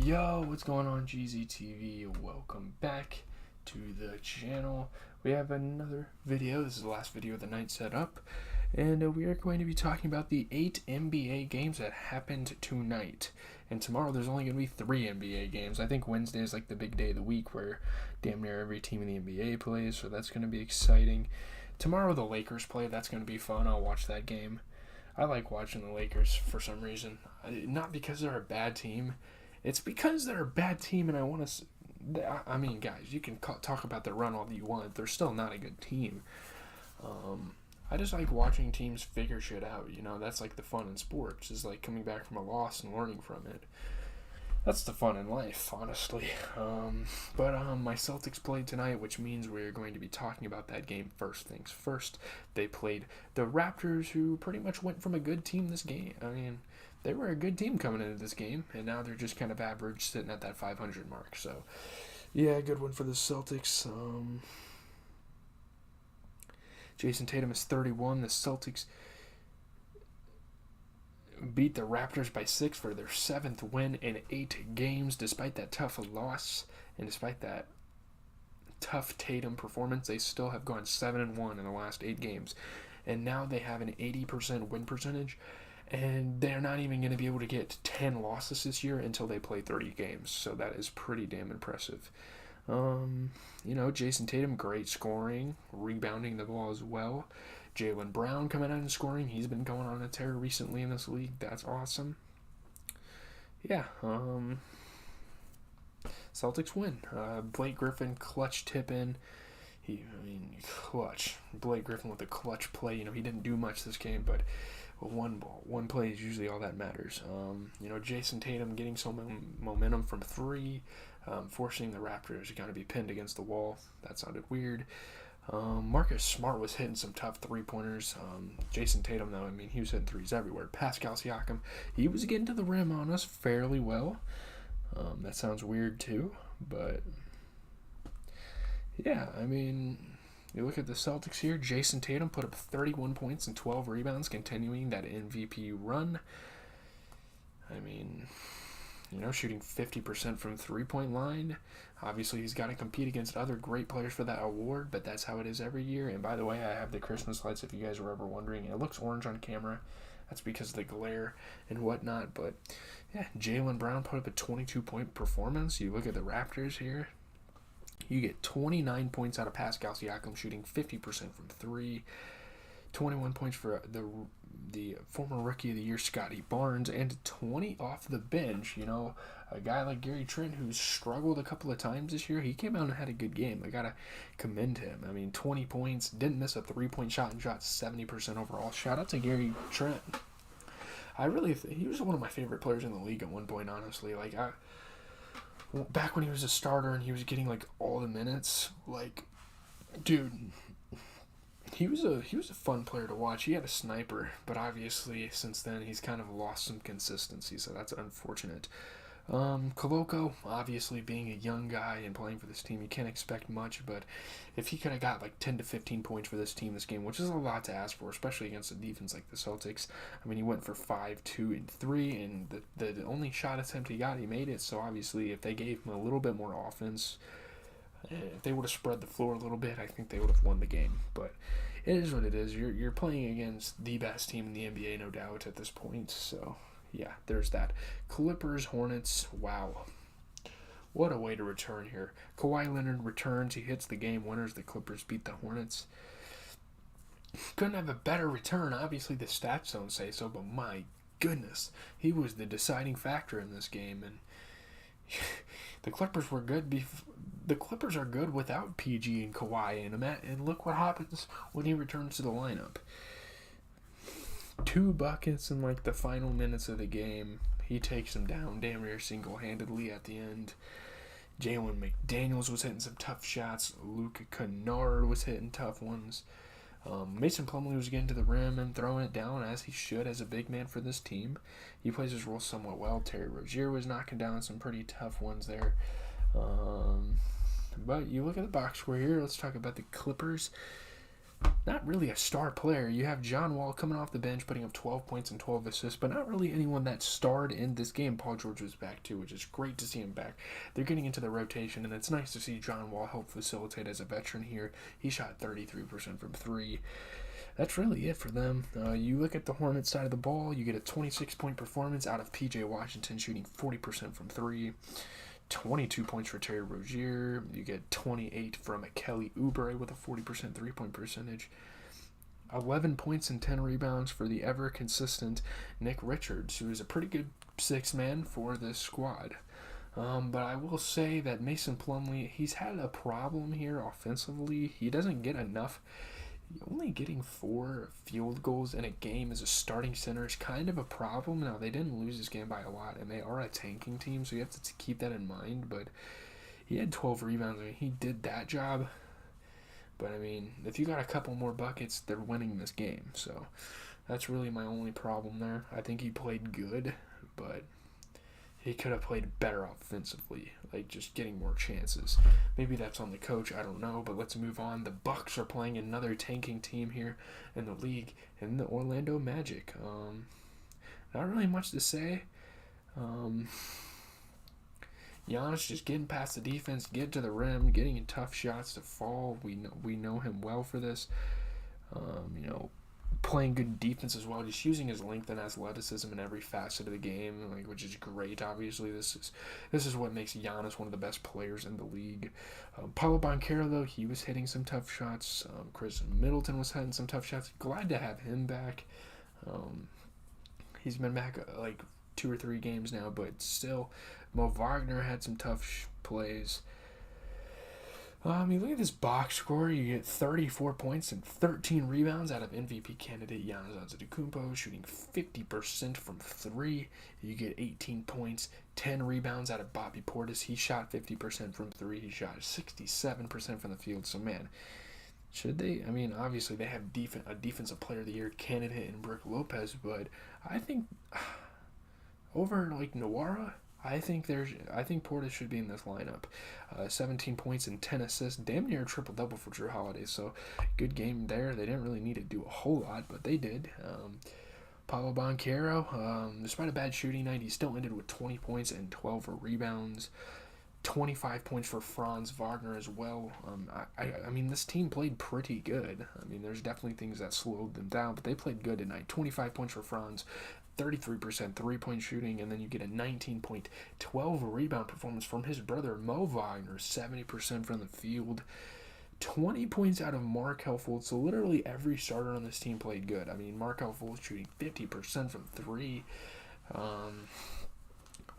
Yo, what's going on, GZTV? Welcome back to the channel. We have another video. This is the last video of the night set up, and we are going to be talking about the 8 NBA games that happened tonight. And tomorrow there's only going to be 3 NBA games. I think Wednesday is like the big day of the week where damn near every team in the NBA plays, so that's going to be exciting. Tomorrow the Lakers play. That's going to be fun. I'll watch that game. I like watching the Lakers for some reason. Not because they're a bad team. It's because they're a bad team, and I want to. I mean, guys, you can talk about their run all you want. They're still not a good team. I just like watching teams figure shit out. You know, that's like the fun in sports, is like coming back from a loss and learning from it. That's the fun in life, honestly. But my Celtics played tonight, which means we're going to be talking about that game first things first. They played the Raptors, who pretty much went from a good team this game. I mean, they were a good team coming into this game, and now they're just kind of average, sitting at that 500 mark. So, yeah, good one for the Celtics. Jason Tatum is 31. The Celtics beat the Raptors by 6 for their 7th win in 8 games. Despite that tough loss and despite that tough Tatum performance, they still have gone 7-1 in the last 8 games. And now they have an 80% win percentage. And they're not even going to be able to get 10 losses this year until they play 30 games. So that is pretty damn impressive. Jason Tatum, great scoring, rebounding the ball as well. Jaylen Brown coming out and scoring. He's been going on a tear recently in this league. That's awesome. Yeah. Celtics win. Blake Griffin, clutch tip in. Clutch. Blake Griffin with a clutch play. He didn't do much this game, but one play is usually all that matters. Jason Tatum getting some momentum from 3, forcing the Raptors to be pinned against the wall. That sounded weird. Marcus Smart was hitting some tough 3-pointers. Jason Tatum, though, he was hitting 3s everywhere. Pascal Siakam, he was getting to the rim on us fairly well. That sounds weird, too, but yeah, you look at the Celtics here. Jason Tatum put up 31 points and 12 rebounds, continuing that MVP run. Shooting 50% from 3-point line. Obviously, he's got to compete against other great players for that award, but that's how it is every year. And by the way, I have the Christmas lights, if you guys were ever wondering. It looks orange on camera. That's because of the glare and whatnot. But, yeah, Jaylen Brown put up a 22-point performance. You look at the Raptors here. You get 29 points out of Pascal Siakam, shooting 50% from 3. 21 points for the former Rookie of the Year, Scotty Barnes, and 20 off the bench. A guy like Gary Trent, who's struggled a couple of times this year, he came out and had a good game. I got to commend him. 20 points, didn't miss a 3-point shot, and shot 70% overall. Shout out to Gary Trent. I really think he was one of my favorite players in the league at one point, honestly. Back when he was a starter and he was getting all the minutes, dude, he was a fun player to watch. He had a sniper, but obviously since then he's kind of lost some consistency, so that's unfortunate. Koloko, obviously being a young guy and playing for this team, you can't expect much, but if he could have got 10 to 15 points for this team this game, which is a lot to ask for, especially against a defense like the Celtics. He went for 5, 2, and 3, and the only shot attempt he got, he made it. So obviously if they gave him a little bit more offense, if they would have spread the floor a little bit, I think they would have won the game. But it is what it is. You're playing against the best team in the NBA, no doubt, at this point. So yeah, there's that. Clippers, Hornets, wow. What a way to return here. Kawhi Leonard returns. He hits the game winners. The Clippers beat the Hornets. Couldn't have a better return. Obviously, the stats don't say so, but my goodness, he was the deciding factor in this game. And the Clippers were good. The Clippers are good without PG and Kawhi and look what happens when he returns to the lineup. 2 buckets in the final minutes of the game. He takes them down damn near single-handedly at the end. Jalen McDaniels was hitting some tough shots. Luke Kennard was hitting tough ones. Mason Plumlee was getting to the rim and throwing it down as he should as a big man for this team. He plays his role somewhat well. Terry Rozier was knocking down some pretty tough ones there. But you look at the box score here. Let's talk about the Clippers. not really a star player. You have John Wall coming off the bench, putting up 12 points and 12 assists, but not really anyone that starred in this game. Paul George was back too, which is great to see him back. They're getting into the rotation, and it's nice to see John Wall help facilitate as a veteran here. He shot 33% from three. That's really it for them. You look at the Hornets side of the ball, you get a 26-point performance out of P.J. Washington shooting 40% from three. 22 points for Terry Rozier. You get 28 from Kelly Oubre with a 40% three-point percentage. 11 points and 10 rebounds for the ever-consistent Nick Richards, who is a pretty good six-man for this squad. But I will say that Mason Plumlee, he's had a problem here offensively. He doesn't get enough. Only getting 4 field goals in a game as a starting center is kind of a problem. Now, they didn't lose this game by a lot, and they are a tanking team, so you have to keep that in mind. But he had 12 rebounds. I mean, he did that job. But, I mean, if you got a couple more buckets, they're winning this game. So that's really my only problem there. I think he played good, but he could have played better offensively, like just getting more chances. Maybe that's on the coach, I don't know, but let's move on. The Bucks are playing another tanking team here in the league, in the Orlando Magic. Not really much to say. Giannis just getting past the defense, getting to the rim, getting in tough shots to fall. We know him well for this. Playing good defense as well, just using his length and athleticism in every facet of the game, which is great. Obviously, this is what makes Giannis one of the best players in the league. Paulo Banchero, though, he was hitting some tough shots. Chris Middleton was hitting some tough shots. Glad to have him back. He's been back like 2 or 3 games now, but still, Mo Wagner had some tough plays. You look at this box score, you get 34 points and 13 rebounds out of MVP candidate Giannis Antetokounmpo, shooting 50% from 3. You get 18 points, 10 rebounds out of Bobby Portis. He shot 50% from 3. He shot 67% from the field. So, man, should they? I mean, obviously they have a Defensive Player of the Year candidate in Brook Lopez, but I think over, Nwora, I think Portis should be in this lineup. 17 points and 10 assists, damn near a triple-double for Jrue Holiday, so good game there. They didn't really need to do a whole lot, but they did. Paulo Banchero, despite a bad shooting night, he still ended with 20 points and 12 rebounds. 25 points for Franz Wagner as well. I mean, this team played pretty good. I mean, there's definitely things that slowed them down, but they played good tonight. 25 points for Franz, 33% three-point shooting, and then you get a 19-point, 12-rebound performance from his brother Mo Wagner, 70% from the field. 20 points out of Markelle Fultz. So literally every starter on this team played good. I mean, Markelle Fultz shooting 50% from 3.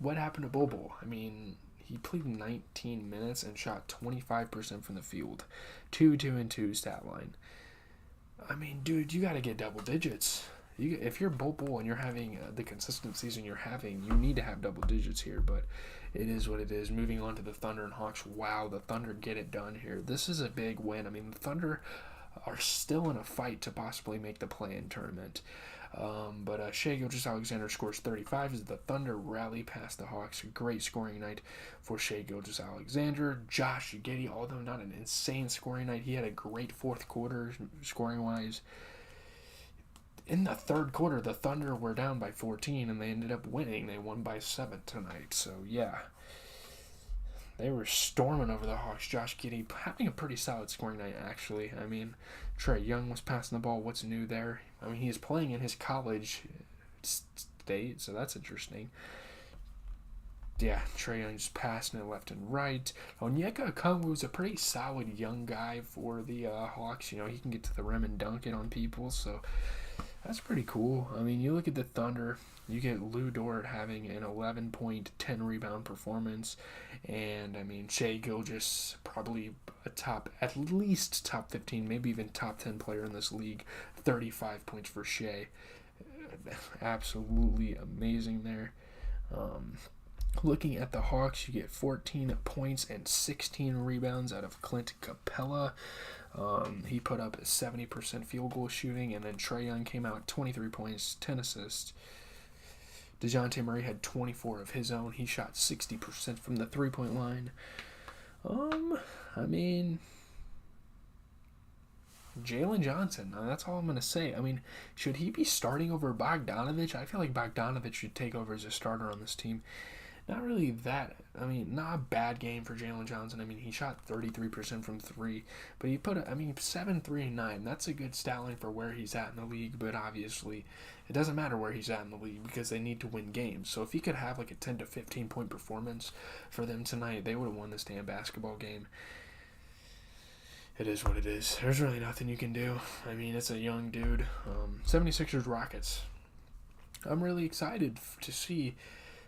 What happened to Bobo? I mean, he played 19 minutes and shot 25% from the field. 2-2-2 stat line. I mean, dude, you got to get double digits. If you're Bobo and you're having the consistent season you're having, you need to have double digits here, but it is what it is. Moving on to the Thunder and Hawks. Wow, the Thunder get it done here. This is a big win. I mean, the Thunder are still in a fight to possibly make the play-in tournament. But Shai Gilgeous-Alexander scores 35 as the Thunder rally past the Hawks. A great scoring night for Shai Gilgeous-Alexander. Josh Giddey, although not an insane scoring night, he had a great fourth quarter scoring-wise. In the third quarter, the Thunder were down by 14, and they ended up winning. They won by 7 tonight. So, yeah, they were storming over the Hawks. Josh Giddey having a pretty solid scoring night, actually. I mean, Trae Young was passing the ball. What's new there? I mean, he is playing in his college state, so that's interesting. Yeah, Trae Young just passing it left and right. Onyeka Okongwu is a pretty solid young guy for the Hawks. You know, he can get to the rim and dunk it on people, so that's pretty cool. I mean, you look at the Thunder, you get Lou Dort having an 11-point, 10-rebound performance, and, I mean, Shai Gilgeous, probably at least top 15, maybe even top 10 player in this league. 35 points for Shai. Absolutely amazing there. Looking at the Hawks, you get 14 points and 16 rebounds out of Clint Capella. He put up a 70% field goal shooting, and then Trae Young came out 23 points, 10 assists. DeJounte Murray had 24 of his own. He shot 60% from the three-point line. I mean, Jalen Johnson. That's all I'm going to say. I mean, should he be starting over Bogdanovich? I feel like Bogdanovich should take over as a starter on this team. Not really that. I mean, not a bad game for Jalen Johnson. I mean, he shot 33% from three, but he put, 7, 3, and 9. That's a good stat line for where he's at in the league, but obviously, it doesn't matter where he's at in the league because they need to win games. So if he could have like a 10 to 15 point performance for them tonight, they would have won this damn basketball game. It is what it is. There's really nothing you can do. I mean, it's a young dude. 76ers Rockets. I'm really excited to see,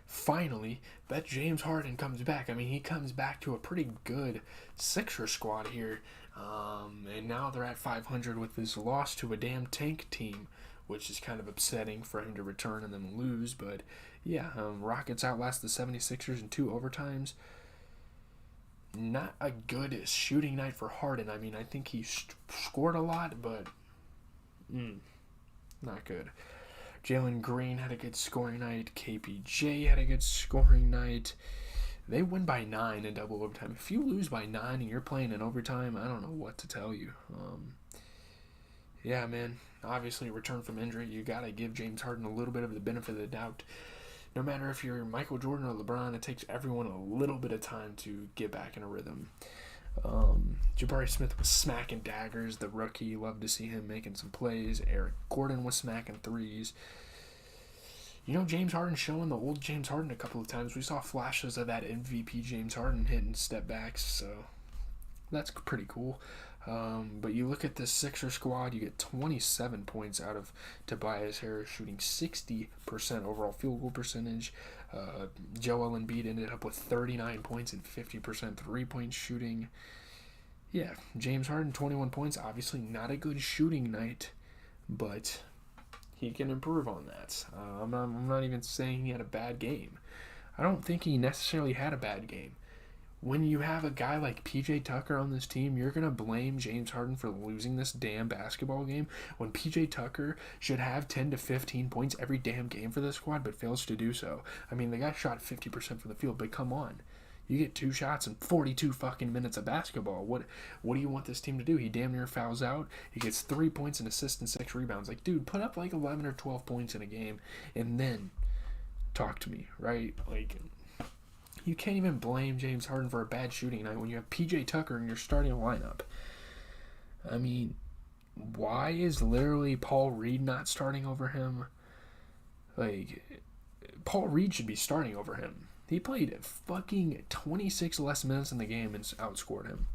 finally, that James Harden comes back. I mean, he comes back to a pretty good Sixers squad here. And now they're at 500 with this loss to a damn tank team, which is kind of upsetting for him to return and then lose. But, yeah, Rockets outlast the 76ers in 2 overtimes. Not a good shooting night for Harden. I mean, I think he scored a lot, but not good. Jalen Green had a good scoring night. KPJ had a good scoring night. They win by 9 in double overtime. If you lose by 9 and you're playing in overtime, I don't know what to tell you. Yeah, man. Obviously, return from injury, you got to give James Harden a little bit of the benefit of the doubt. No matter if you're Michael Jordan or LeBron, it takes everyone a little bit of time to get back in a rhythm. Jabari Smith was smacking daggers. The rookie, loved to see him making some plays. Eric Gordon was smacking threes. James Harden showing the old James Harden a couple of times. We saw flashes of that MVP James Harden hitting step backs, so that's pretty cool. But you look at this Sixer squad, you get 27 points out of Tobias Harris, shooting 60% overall field goal percentage. Joel Embiid ended up with 39 points and 50% three-point shooting. Yeah, James Harden, 21 points. Obviously not a good shooting night, but he can improve on that. I'm not even saying he had a bad game. I don't think he necessarily had a bad game. When you have a guy like PJ Tucker on this team, you're going to blame James Harden for losing this damn basketball game when PJ Tucker should have 10 to 15 points every damn game for this squad, but fails to do so. I mean, the guy shot 50% from the field, but come on. You get 2 shots in 42 fucking minutes of basketball. What do you want this team to do? He damn near fouls out. He gets 3 points, an assist, and 6 rebounds. Like, dude, put up like 11 or 12 points in a game, and then talk to me, right? Like, you can't even blame James Harden for a bad shooting night when you have PJ Tucker in your starting lineup. I mean, why is literally Paul Reed not starting over him? Like, Paul Reed should be starting over him. He played fucking 26 less minutes in the game and outscored him.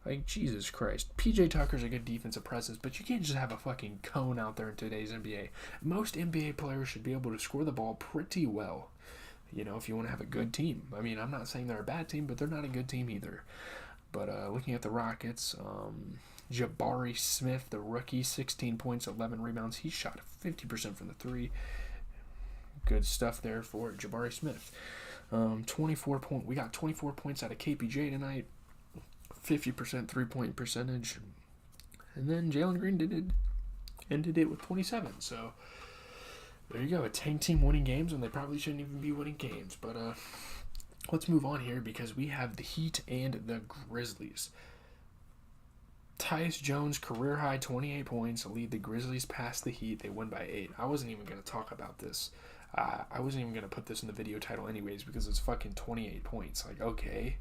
Like, Jesus Christ. PJ Tucker's a good defensive presence, but you can't just have a fucking cone out there in today's NBA. Most NBA players should be able to score the ball pretty well. If you want to have a good team. I mean, I'm not saying they're a bad team, but they're not a good team either. But looking at the Rockets, Jabari Smith, the rookie, 16 points, 11 rebounds. He shot 50% from the 3. Good stuff there for Jabari Smith. We got 24 points out of KPJ tonight. 50% three-point percentage. And then Jalen Green ended it with 27. So there you go, a tank team winning games when they probably shouldn't even be winning games. But let's move on here because we have the Heat and the Grizzlies. Tyus Jones, career high 28 points, lead the Grizzlies past the Heat. They win by 8. I wasn't even going to talk about this. I wasn't even going to put this in the video title anyways because it's fucking 28 points. Like, okay.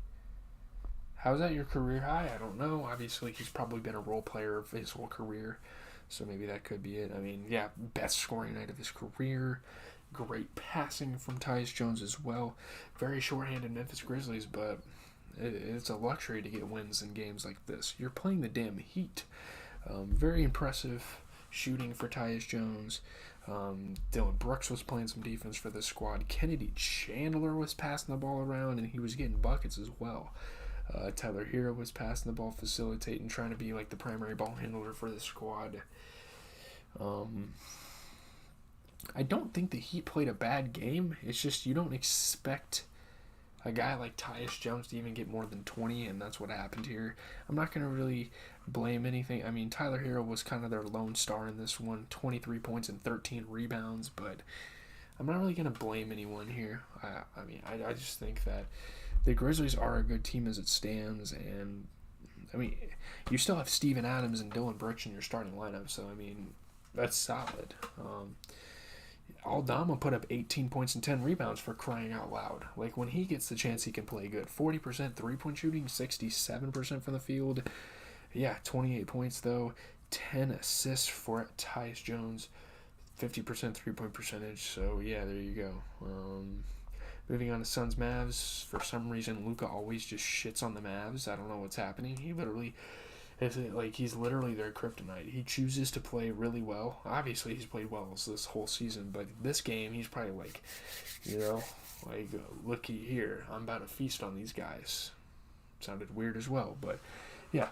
How's that your career high? I don't know. Obviously, he's probably been a role player of his whole career. So maybe that could be it. I mean, yeah, best scoring night of his career. Great passing from Tyus Jones as well. Very short-handed Memphis Grizzlies, but it's a luxury to get wins in games like this. You're playing the damn Heat. Very impressive shooting for Tyus Jones. Dylan Brooks was playing some defense for this squad. Kennedy Chandler was passing the ball around, and he was getting buckets as well. Tyler Hero was passing the ball, facilitating, trying to be like the primary ball handler for the squad. I don't think the Heat played a bad game. It's just you don't expect a guy like Tyus Jones to even get more than 20, and that's what happened here. I'm not going to really blame anything. I mean, Tyler Hero was kind of their lone star in this one, 23 points and 13 rebounds, but I'm not really going to blame anyone here. I just think that the Grizzlies are a good team as it stands, and I mean, you still have Steven Adams and Dylan Brooks in your starting lineup, so I mean, that's solid. Aldama put up 18 points and 10 rebounds, for crying out loud. Like, when he gets the chance, he can play good. 40% three-point shooting, 67% from the field. Yeah, 28 points, though. 10 assists for Tyus Jones. 50% three-point percentage. So, yeah, there you go. Moving on to Suns Mavs. For some reason, Luka always just shits on the Mavs. I don't know what's happening. He's literally their kryptonite. He chooses to play really well. Obviously, he's played well this whole season, but this game, he's probably like, looky here, I'm about to feast on these guys. Sounded weird as well, but yeah.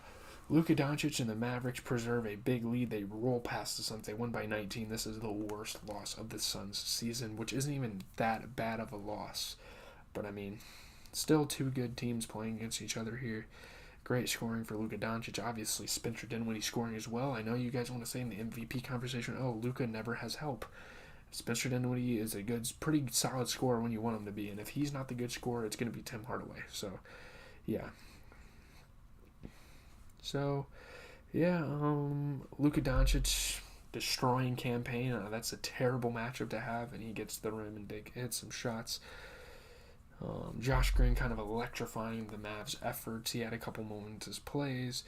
Luka Doncic and the Mavericks preserve a big lead. They roll past the Suns. They win by 19. This is the worst loss of the Suns season, which isn't even that bad of a loss. But, I mean, still two good teams playing against each other here. Great scoring for Luka Doncic. Obviously, Spencer Dinwiddie scoring as well. I know you guys want to say in the MVP conversation, oh, Luka never has help. Spencer Dinwiddie is a pretty solid scorer when you want him to be. And if he's not the good scorer, it's going to be Tim Hardaway. So, yeah. Luka Doncic destroying campaign. That's a terrible matchup to have, and he gets to the rim and hits some shots. Josh Green kind of electrifying the Mavs' efforts. He had a couple momentous plays.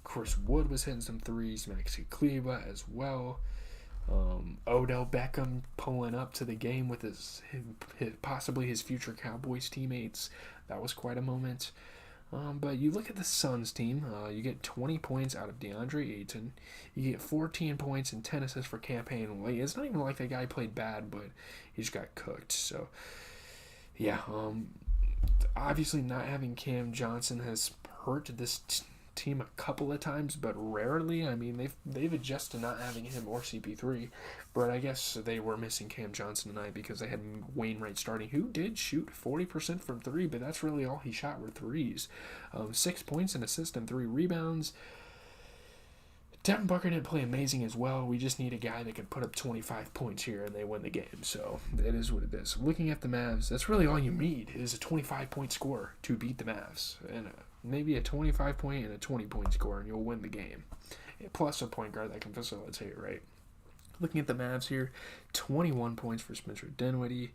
Chris Wood was hitting some threes. Maxi Kleber as well. Odell Beckham pulling up to the game with possibly his future Cowboys teammates. That was quite a moment. But you look at the Suns team, you get 20 points out of DeAndre Ayton. You get 14 points and 10 assists for campaign. It's not even like the guy played bad, but he just got cooked. So, yeah, obviously not having Cam Johnson has hurt this team a couple of times, but rarely. I mean, they've adjusted to not having him or CP3, but I guess they were missing Cam Johnson tonight because they had Wainwright starting, who did shoot 40% from three, but that's really all he shot were threes. 6 points, an assist, and 3 rebounds. Devin Booker didn't play amazing as well. We just need a guy that can put up 25 points here and they win the game. So it is what it is. Looking at the Mavs, that's really all you need is a 25-point score to beat the Mavs. And maybe a 25-point and a 20-point score, and you'll win the game. Plus a point guard that can facilitate, right? Looking at the Mavs here, 21 points for Spencer Dinwiddie.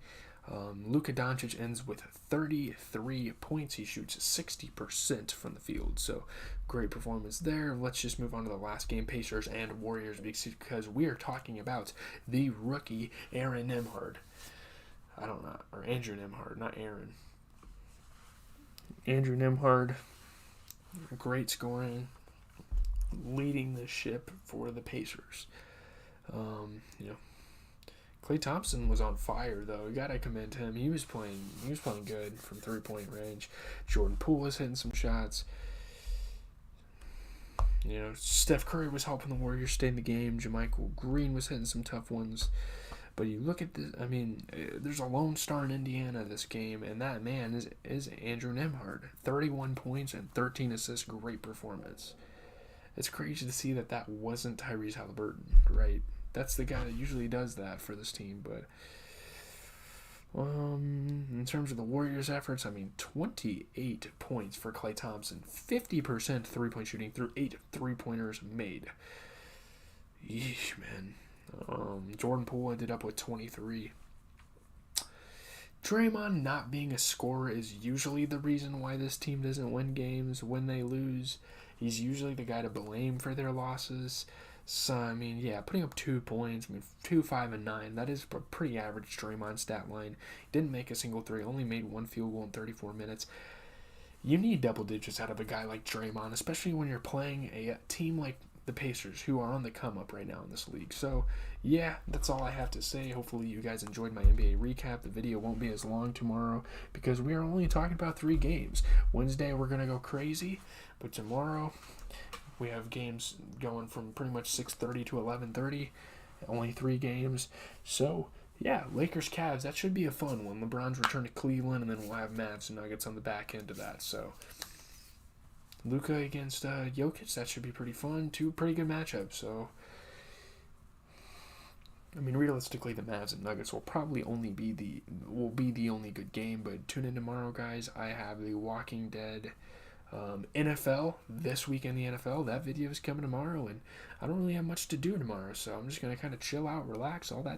Luka Doncic ends with 33 points. He shoots 60% from the field. So great performance there. Let's just move on to the last game, Pacers and Warriors, because we are talking about the rookie Aaron Nembhard. Or Andrew Nembhard, not Aaron. Andrew Nembhard, great scoring, leading the ship for the Pacers. Klay Thompson was on fire, though. You gotta commend him. He was playing good from 3-point range. Jordan Poole was hitting some shots. Steph Curry was helping the Warriors stay in the game. JaMychal Green was hitting some tough ones. But you look at this, there's a lone star in Indiana this game, and that man is Andrew Nembhard. 31 points and 13 assists. Great performance. It's crazy to see that wasn't Tyrese Halliburton, right? That's the guy that usually does that for this team, but in terms of the Warriors' efforts, 28 points for Klay Thompson, 50% three-point shooting through 8 three-pointers made. Yeesh, man. Jordan Poole ended up with 23. Draymond not being a scorer is usually the reason why this team doesn't win games when they lose. He's usually the guy to blame for their losses. So, putting up 2 points, 2, 5, and 9, that is a pretty average Draymond stat line. Didn't make a single three, only made 1 field goal in 34 minutes. You need double digits out of a guy like Draymond, especially when you're playing a team like the Pacers, who are on the come-up right now in this league. So, yeah, that's all I have to say. Hopefully you guys enjoyed my NBA recap. The video won't be as long tomorrow because we are only talking about 3 games. Wednesday, we're going to go crazy, but tomorrow we have games going from pretty much 6:30 to 11:30. Only 3 games. So, yeah, Lakers-Cavs, that should be a fun one. LeBron's return to Cleveland, and then we'll have Mavs and Nuggets on the back end of that. So, Luka against Jokic, that should be pretty fun. 2 pretty good matchups. So, realistically, the Mavs and Nuggets will probably be the only good game. But tune in tomorrow, guys. I have The Walking Dead NFL, this week in the NFL, that video is coming tomorrow, and I don't really have much to do tomorrow, so I'm just going to kind of chill out, relax, all that type